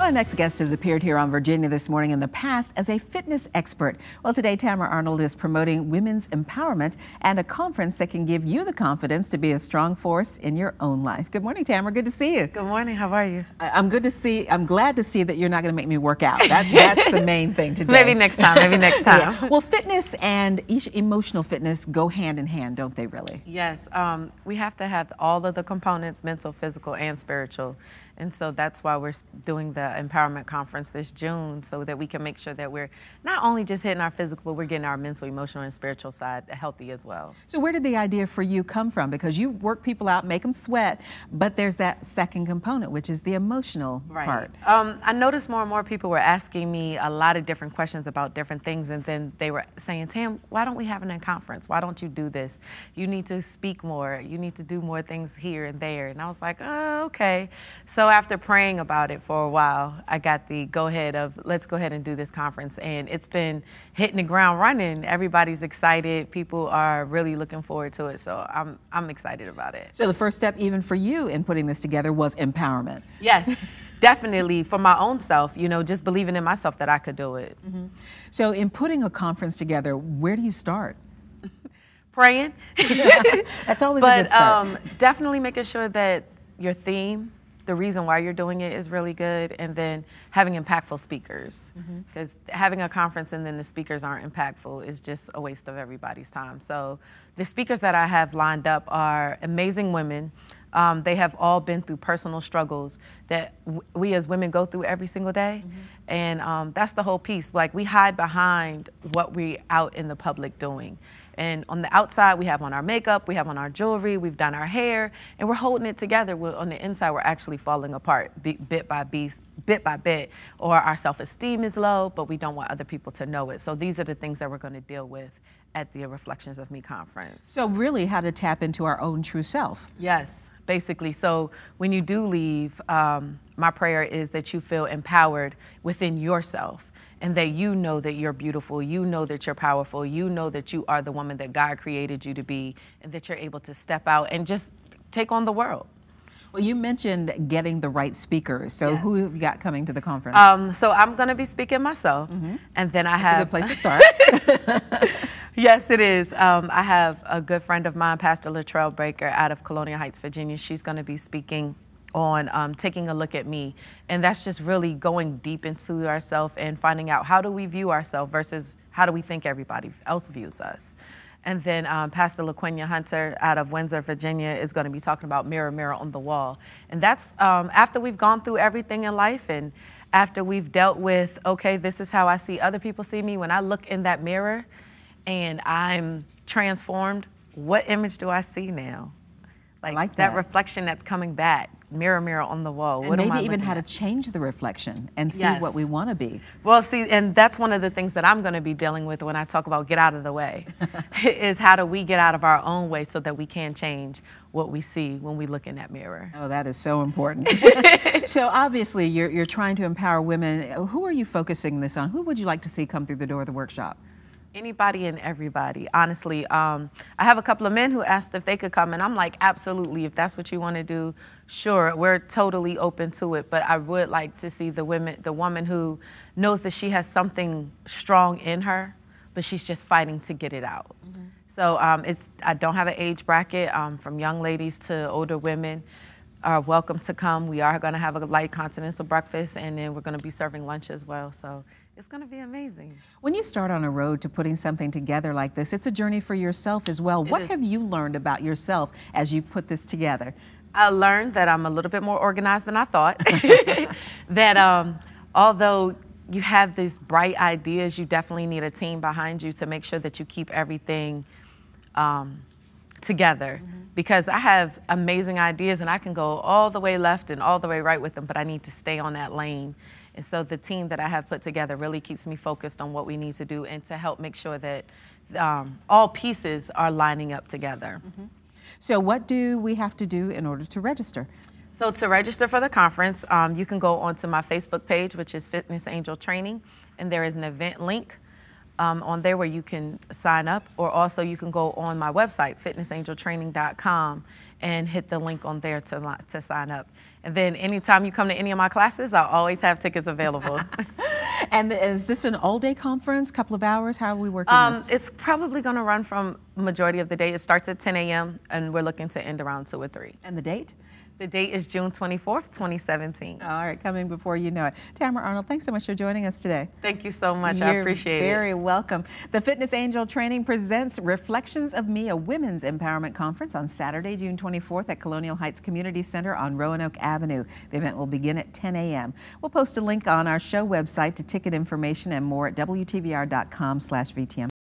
Our next guest has appeared here on Virginia This Morning in the past as a fitness expert. Well, today Tamara Arnold is promoting women's empowerment and a conference that can give you the confidence to be a strong force in your own life. Good morning, Tamara. Good to see you. Good morning. How are you? I'm glad to see that you're not going to make me work out. That's the main thing today. Maybe next time. Maybe next time. Yeah. Well, fitness and emotional fitness go hand in hand, don't they really? Yes. We have to have all of the components, mental, physical, and spiritual. And so that's why we're doing the Empowerment Conference this June, so that we can make sure that we're not only just hitting our physical, but we're getting our mental, emotional, and spiritual side healthy as well. So where did the idea for you come from? Because you work people out, make them sweat, but there's that second component, which is the emotional part. I noticed more and more people were asking me a lot of different questions about different things, and then they were saying, Tam, why don't we have a conference? Why don't you do this? You need to speak more. You need to do more things here and there. And I was like, oh, okay. So after praying about it for a while, I got the go-ahead of, let's go ahead and do this conference. And it's been hitting the ground running. Everybody's excited. People are really looking forward to it. So I'm excited about it. So the first step even for you in putting this together was empowerment. Yes, definitely. For my own self, you know, just believing in myself that I could do it. Mm-hmm. So in putting a conference together, where do you start? Praying. That's always a good start. Definitely making sure that your theme, the reason why you're doing it, is really good, and then having impactful speakers. Because having a conference and then the speakers aren't impactful is just a waste of everybody's time. So the speakers that I have lined up are amazing women. They have all been through personal struggles that we as women go through every single day. And that's the whole piece. Like, we hide behind what we out in the public doing. And on the outside, we have on our makeup, we have on our jewelry, we've done our hair, and we're holding it together. On the inside, we're actually falling apart bit by bit, or our self-esteem is low, but we don't want other people to know it. So these are the things that we're going to deal with at the Reflections of Me conference. So really how to tap into our own true self. Yes, basically. So when you do leave, my prayer is that you feel empowered within yourself, and that you know that you're beautiful, you know that you're powerful, you know that you are the woman that God created you to be, and that you're able to step out and just take on the world. Well, you mentioned getting the right speakers. So yes. Who have you got coming to the conference? So I'm going to be speaking myself, and then I have... That's a good place to start. Yes, it is. I have a good friend of mine, Pastor Latrell Baker, out of Colonial Heights, Virginia. She's going to be speaking on taking a look at me. And that's just really going deep into ourselves and finding out, how do we view ourselves versus how do we think everybody else views us. And then Pastor LaQuenya Hunter out of Windsor, Virginia, is going to be talking about mirror, mirror on the wall. And that's after we've gone through everything in life, and after we've dealt with, okay, this is how I see other people see me. When I look in that mirror and I'm transformed, what image do I see now? Like that reflection that's coming back, mirror, mirror on the wall. And maybe even how to change the reflection and see what we want to be. Well, see, and that's one of the things that I'm going to be dealing with when I talk about get out of the way, is how do we get out of our own way so that we can change what we see when we look in that mirror. Oh, that is so important. So obviously you're trying to empower women. Who are you focusing this on? Who would you like to see come through the door of the workshop? Anybody and everybody, honestly. I have a couple of men who asked if they could come, and I'm like, absolutely, if that's what you want to do, sure, we're totally open to it. But I would like to see the woman who knows that she has something strong in her, but she's just fighting to get it out. So I don't have an age bracket. From young ladies to older women are welcome to come. We are going to have a light continental breakfast, and then we're going to be serving lunch as well. So it's going to be amazing. When you start on a road to putting something together like this, it's a journey for yourself as well. What have you learned about yourself as you put this together? I learned that I'm a little bit more organized than I thought. That although you have these bright ideas, you definitely need a team behind you to make sure that you keep everything together. Because I have amazing ideas and I can go all the way left and all the way right with them, but I need to stay on that lane. And so the team that I have put together really keeps me focused on what we need to do and to help make sure that all pieces are lining up together. So what do we have to do in order to register? So to register for the conference, you can go onto my Facebook page, which is Fitness Angel Training, and there is an event link. on there where you can sign up, or also you can go on my website, fitnessangeltraining.com, and hit the link on there to sign up. And then anytime you come to any of my classes, I'll always have tickets available. And is this an all-day conference, couple of hours? How are we working this? It's probably going to run from majority of the day. It starts at 10 a.m. and we're looking to end around 2 or 3. And the date? The date is June 24th, 2017. All right, coming before you know it. Tamara Arnold, thanks so much for joining us today. Thank you so much. I appreciate it. You're very welcome. The Fitness Angel Training presents Reflections of Me, a women's empowerment conference on Saturday, June 24th at Colonial Heights Community Center on Roanoke Avenue. The event will begin at 10 a.m. We'll post a link on our show website to ticket information and more at WTVR.com/VTM.